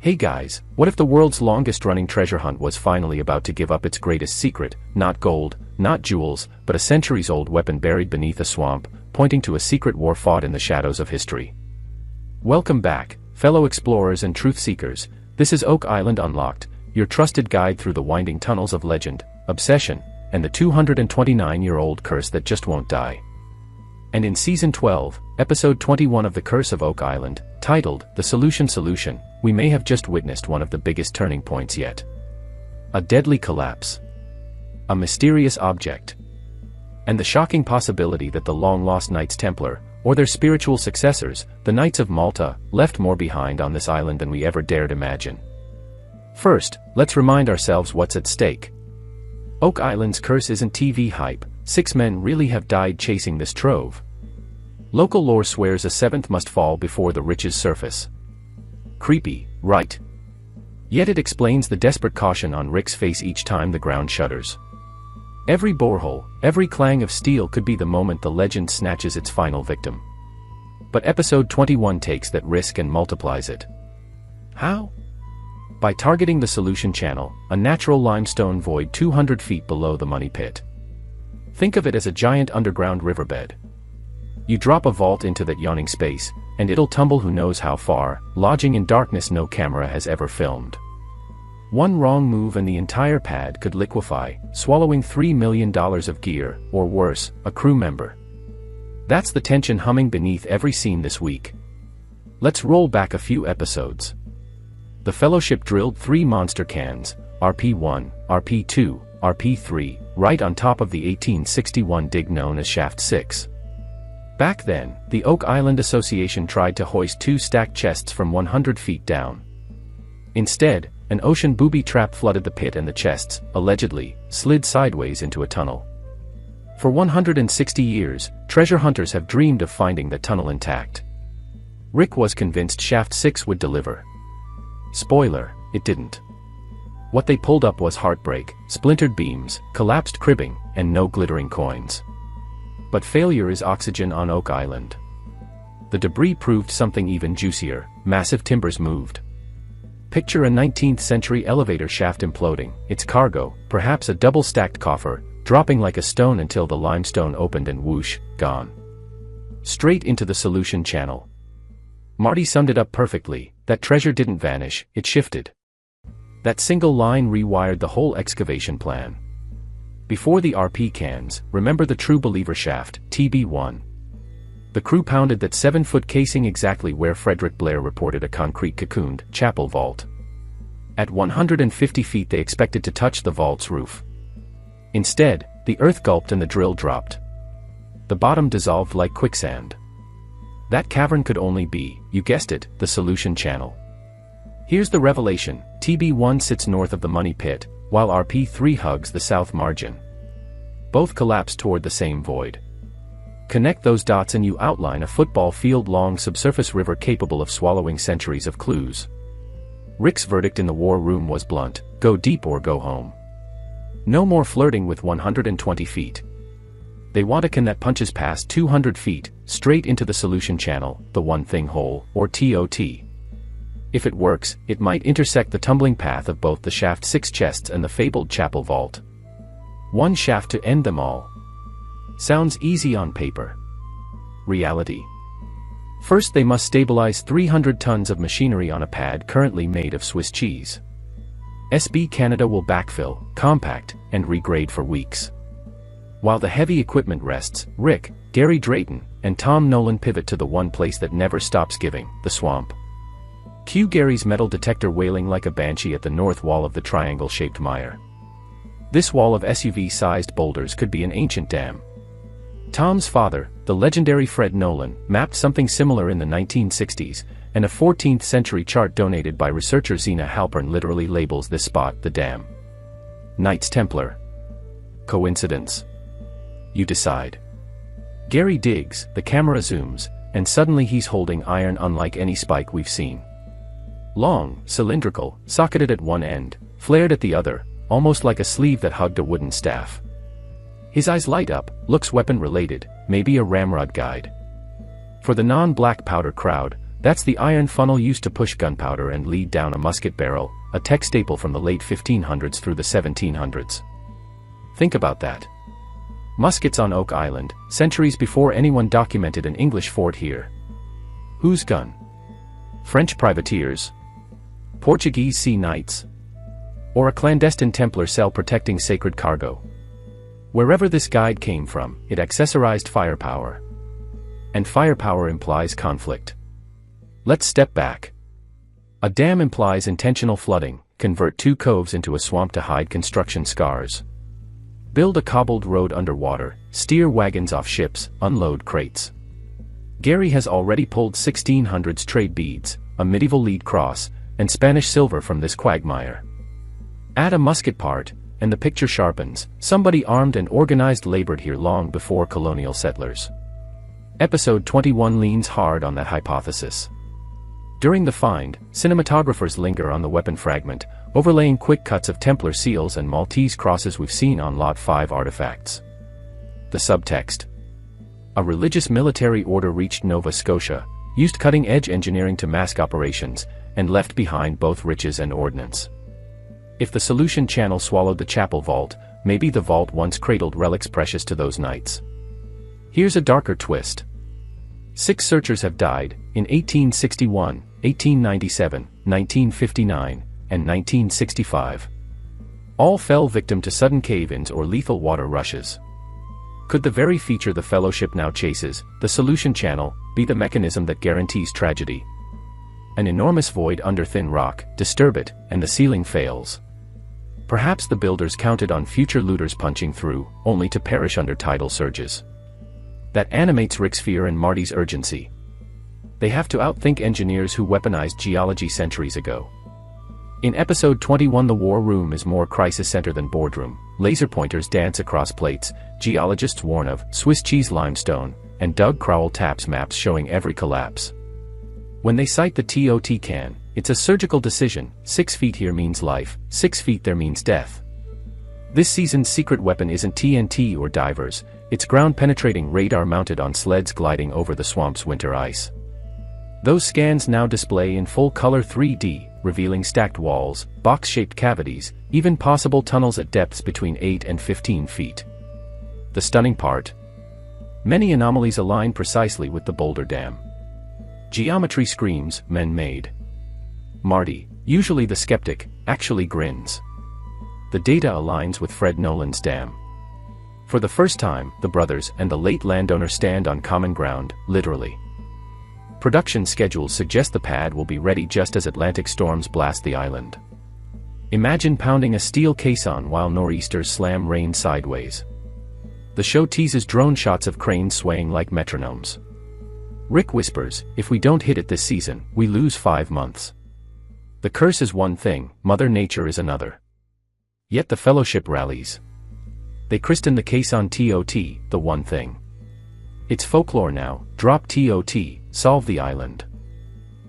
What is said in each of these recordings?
Hey guys, what if the world's longest-running treasure hunt was finally about to give up its greatest secret, not gold, not jewels, but a centuries-old weapon buried beneath a swamp, pointing to a secret war fought in the shadows of history. Welcome back, fellow explorers and truth-seekers. This is Oak Island Unlocked, your trusted guide through the winding tunnels of legend, obsession, and the 229-year-old curse that just won't die. And in Season 12, Episode 21 of The Curse of Oak Island, titled, The Solution, we may have just witnessed one of the biggest turning points yet. A deadly collapse. A mysterious object. And the shocking possibility that the long-lost Knights Templar, or their spiritual successors, the Knights of Malta, left more behind on this island than we ever dared imagine. First, let's remind ourselves what's at stake. Oak Island's curse isn't TV hype. 6 men really have died chasing this trove. Local lore swears a 7th must fall before the riches surface. Creepy, right? Yet it explains the desperate caution on Rick's face each time the ground shudders. Every borehole, every clang of steel could be the moment the legend snatches its final victim. But Episode 21 takes that risk and multiplies it. How? By targeting the solution channel, a natural limestone void 200 feet below the money pit. Think of it as a giant underground riverbed. You drop a vault into that yawning space, and it'll tumble who knows how far, lodging in darkness no camera has ever filmed. One wrong move and the entire pad could liquefy, swallowing $3 million of gear, or worse, a crew member. That's the tension humming beneath every scene this week. Let's roll back a few episodes. The Fellowship drilled 3 monster cans, RP-1, RP-2, RP-3, right on top of the 1861 dig known as Shaft 6. Back then, the Oak Island Association tried to hoist 2 stacked chests from 100 feet down. Instead, an ocean booby trap flooded the pit and the chests, allegedly, slid sideways into a tunnel. For 160 years, treasure hunters have dreamed of finding the tunnel intact. Rick was convinced Shaft 6 would deliver. Spoiler, it didn't. What they pulled up was heartbreak, splintered beams, collapsed cribbing, and no glittering coins. But failure is oxygen on Oak Island. The debris proved something even juicier. Massive timbers moved. Picture a 19th century elevator shaft imploding, its cargo, perhaps a double-stacked coffer, dropping like a stone until the limestone opened and whoosh, gone. Straight into the solution channel. Marty summed it up perfectly. That treasure didn't vanish, it shifted. That single line rewired the whole excavation plan. Before the RP cans, remember the True Believer shaft, TB1. The crew pounded that 7-foot casing exactly where Frederick Blair reported a concrete cocooned chapel vault. At 150 feet they expected to touch the vault's roof. Instead, the earth gulped and the drill dropped. The bottom dissolved like quicksand. That cavern could only be, you guessed it, the solution channel. Here's the revelation: TB1 sits north of the money pit, while RP3 hugs the south margin. Both collapse toward the same void. Connect those dots and you outline a football field-long subsurface river capable of swallowing centuries of clues. Rick's verdict in the war room was blunt: go deep or go home. No more flirting with 120 feet. They want a can that punches past 200 feet, straight into the solution channel, the one thing hole, or TOT. If it works, it might intersect the tumbling path of both the Shaft 6 chests and the fabled chapel vault. One shaft to end them all. Sounds easy on paper. Reality. First they must stabilize 300 tons of machinery on a pad currently made of Swiss cheese. SB Canada will backfill, compact, and regrade for weeks. While the heavy equipment rests, Rick, Gary Drayton, and Tom Nolan pivot to the one place that never stops giving, the swamp. Cue Gary's metal detector wailing like a banshee at the north wall of the triangle-shaped mire. This wall of SUV-sized boulders could be an ancient dam. Tom's father, the legendary Fred Nolan, mapped something similar in the 1960s, and a 14th century chart donated by researcher Zena Halpern literally labels this spot the dam. Knights Templar. Coincidence? You decide. Gary digs, the camera zooms, and suddenly he's holding iron unlike any spike we've seen. Long, cylindrical, socketed at one end, flared at the other, almost like a sleeve that hugged a wooden staff. His eyes light up, looks weapon-related, maybe a ramrod guide. For the non-black powder crowd, That's the iron funnel used to push gunpowder and lead down a musket barrel, a tech staple from the late 1500s through the 1700s. Think about that. Muskets on Oak Island, centuries before anyone documented an English fort here. Whose gun? French privateers? Portuguese sea knights? Or a clandestine Templar cell protecting sacred cargo? Wherever this guide came from, it accessorized firepower. And firepower implies conflict. Let's step back. A dam implies intentional flooding, convert two coves into a swamp to hide construction scars. Build a cobbled road underwater, steer wagons off ships, unload crates. Gary has already pulled 1600s trade beads, a medieval lead cross, and Spanish silver from this quagmire. Add a musket part, and the picture sharpens. Somebody armed and organized labored here long before colonial settlers. Episode 21 leans hard on that hypothesis. During the find, cinematographers linger on the weapon fragment, overlaying quick cuts of Templar seals and Maltese crosses we've seen on Lot 5 artifacts. The subtext. A religious military order reached Nova Scotia, used cutting-edge engineering to mask operations, and left behind both riches and ordnance. If the solution channel swallowed the chapel vault, maybe the vault once cradled relics precious to those knights. Here's a darker twist. 6 searchers have died, in 1861, 1897, 1959, and 1965. All fell victim to sudden cave-ins or lethal water rushes. Could the very feature the Fellowship now chases, the solution channel, be the mechanism that guarantees tragedy? An enormous void under thin rock, disturb it, and the ceiling fails. Perhaps the builders counted on future looters punching through, only to perish under tidal surges. That animates Rick's fear and Marty's urgency. They have to outthink engineers who weaponized geology centuries ago. In episode 21, the war room is more crisis center than boardroom. Laser pointers dance across plates, geologists warn of Swiss cheese limestone, and Doug Crowell taps maps showing every collapse. When they cite the TOT can, it's a surgical decision. 6 feet here means life, 6 feet there means death. This season's secret weapon isn't TNT or divers, it's ground-penetrating radar mounted on sleds gliding over the swamp's winter ice. Those scans now display in full-color 3D, revealing stacked walls, box-shaped cavities, even possible tunnels at depths between 8 and 15 feet. The stunning part? Many anomalies align precisely with the boulder dam. Geometry screams, man-made. Marty, usually the skeptic, actually grins. The data aligns with Fred Nolan's dam. For the first time, the brothers and the late landowner stand on common ground, literally. Production schedules suggest the pad will be ready just as Atlantic storms blast the island. Imagine pounding a steel caisson while nor'easters slam rain sideways. The show teases drone shots of cranes swaying like metronomes. Rick whispers, if we don't hit it this season, we lose 5 months. The curse is one thing, Mother Nature is another. Yet the Fellowship rallies. They christen the caisson TOT, the one thing. It's folklore now, drop TOT, solve the island.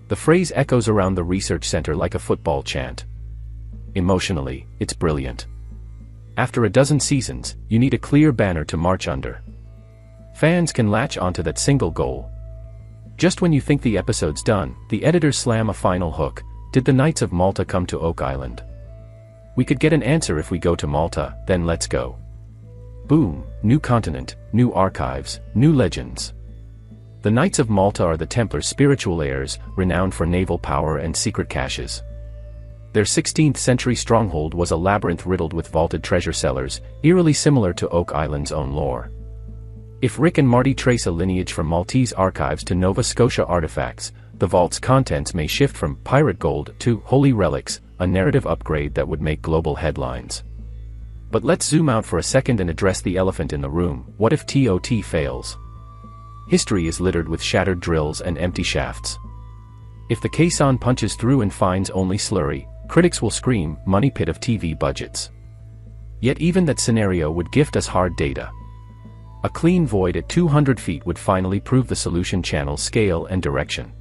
The phrase echoes around the research center like a football chant. Emotionally, it's brilliant. After a dozen seasons, you need a clear banner to march under. Fans can latch onto that single goal. Just when you think the episode's done, the editors slam a final hook. Did the Knights of Malta come to Oak Island? We could get an answer if we go to Malta, then let's go. Boom, new continent, new archives, new legends. The Knights of Malta are the Templar spiritual heirs, renowned for naval power and secret caches. Their 16th century stronghold was a labyrinth riddled with vaulted treasure cellars, eerily similar to Oak Island's own lore. If Rick and Marty trace a lineage from Maltese archives to Nova Scotia artifacts, the vault's contents may shift from pirate gold to holy relics, a narrative upgrade that would make global headlines. But let's zoom out for a second and address the elephant in the room. What if TOT fails? History is littered with shattered drills and empty shafts. If the caisson punches through and finds only slurry, critics will scream, money pit of TV budgets. Yet even that scenario would gift us hard data. A clean void at 200 feet would finally prove the solution channel's scale and direction.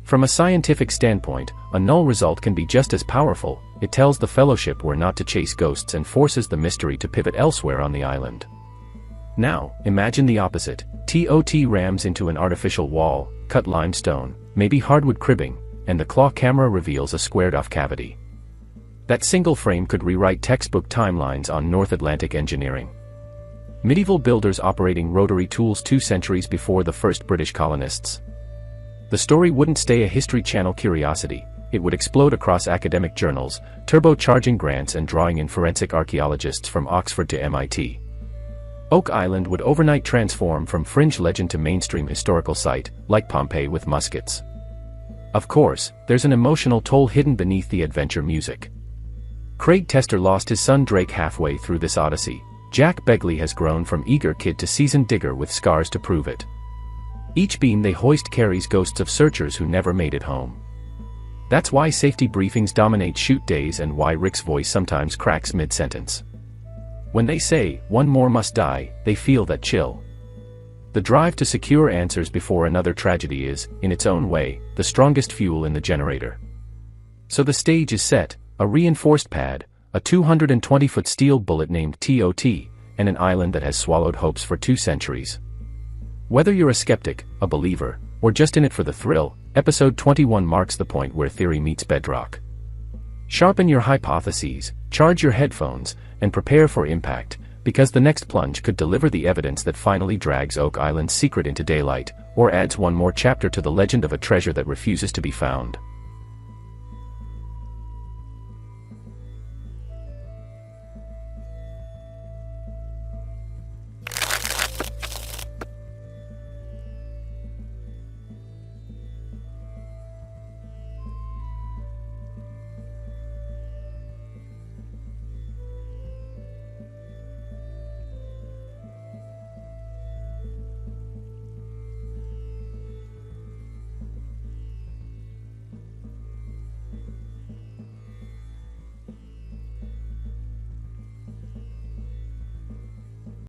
From a scientific standpoint, a null result can be just as powerful. It tells the Fellowship we're not to chase ghosts and forces the mystery to pivot elsewhere on the island. Now, imagine the opposite. TOT rams into an artificial wall, cut limestone, maybe hardwood cribbing, and the claw camera reveals a squared-off cavity. That single frame could rewrite textbook timelines on North Atlantic engineering. Medieval builders operating rotary tools 2 centuries before the first British colonists. The story wouldn't stay a History Channel curiosity, it would explode across academic journals, turbocharging grants and drawing in forensic archaeologists from Oxford to MIT. Oak Island would overnight transform from fringe legend to mainstream historical site, like Pompeii with muskets. Of course, there's an emotional toll hidden beneath the adventure music. Craig Tester lost his son Drake halfway through this odyssey. Jack Begley has grown from eager kid to seasoned digger with scars to prove it. Each beam they hoist carries ghosts of searchers who never made it home. That's why safety briefings dominate shoot days and why Rick's voice sometimes cracks mid-sentence. When they say, "One more must die," they feel that chill. The drive to secure answers before another tragedy is, in its own way, the strongest fuel in the generator. So the stage is set, a reinforced pad, a 220-foot steel bullet named TOT, and an island that has swallowed hopes for 2 centuries. Whether you're a skeptic, a believer, or just in it for the thrill, episode 21 marks the point where theory meets bedrock. Sharpen your hypotheses, charge your headphones, and prepare for impact, because the next plunge could deliver the evidence that finally drags Oak Island's secret into daylight, or adds one more chapter to the legend of a treasure that refuses to be found.